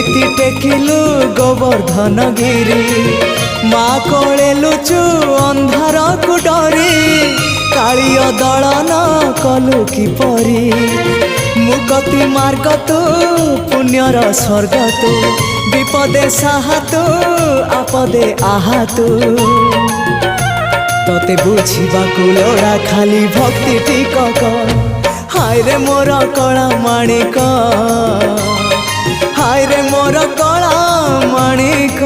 केमिति टेकिलु गोवर्धन गिरी माँ कोले लुचु अंधार को डरी कालिय दलन कलु किपरि मुकति मार्ग तु पुण्यर स्वर्ग तु विपदे साहा तु आपदे आहा तु तते बुझिबाकु लोड़ा खाली भक्ति टिकक हाय रे मोर कला माणिक हाय रे मोर कला माणिक।